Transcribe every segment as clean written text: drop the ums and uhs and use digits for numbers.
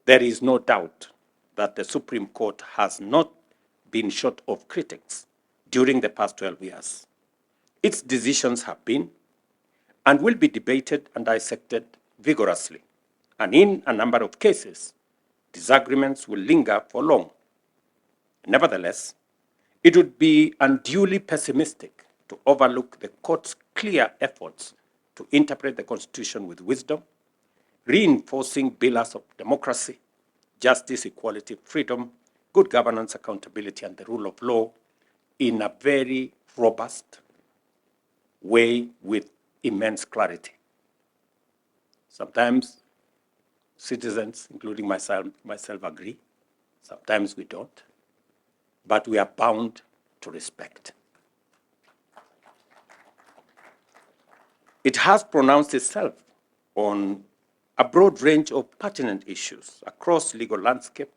There is no doubt that the Supreme Court has not been short of critics during the past 12 years. Its decisions have been and will be debated and dissected vigorously. And in a number of cases, disagreements will linger for long. Nevertheless, it would be unduly pessimistic to overlook the court's clear efforts to interpret the Constitution with wisdom, reinforcing pillars of democracy, justice, equality, freedom, good governance, accountability, and the rule of law in a very robust way with immense clarity. Sometimes citizens, including myself agree. Sometimes we don't. But we are bound to respect. It has pronounced itself on a broad range of pertinent issues across legal landscape,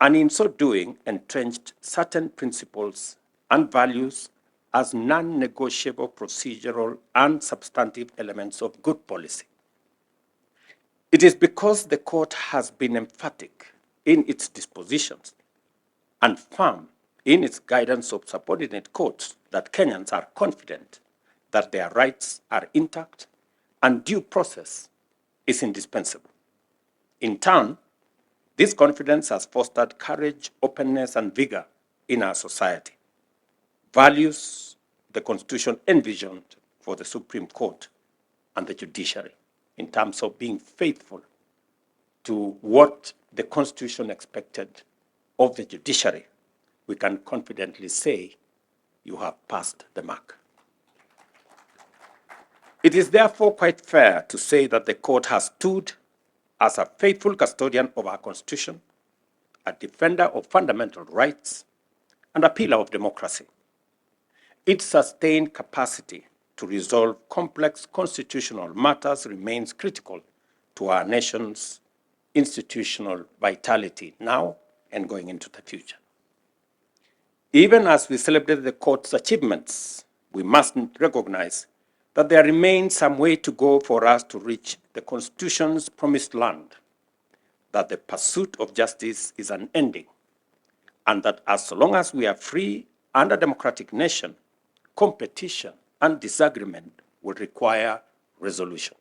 and in so doing, entrenched certain principles and values as non-negotiable procedural and substantive elements of good policy. It is because the court has been emphatic in its dispositions and firm in its guidance of subordinate courts that Kenyans are confident that their rights are intact and due process is indispensable. In turn, this confidence has fostered courage, openness, and vigor in our society, values the Constitution envisioned for the Supreme Court and the judiciary in terms of being faithful to what the Constitution expected of the judiciary. We can confidently say you have passed the mark. It is therefore quite fair to say that the court has stood as a faithful custodian of our Constitution, a defender of fundamental rights, and a pillar of democracy. Its sustained capacity to resolve complex constitutional matters remains critical to our nation's institutional vitality now and going into the future. Even as we celebrate the court's achievements, we must recognize that there remains some way to go for us to reach the Constitution's promised land, that the pursuit of justice is unending, and that as long as we are free and a democratic nation, competition and disagreement will require resolution.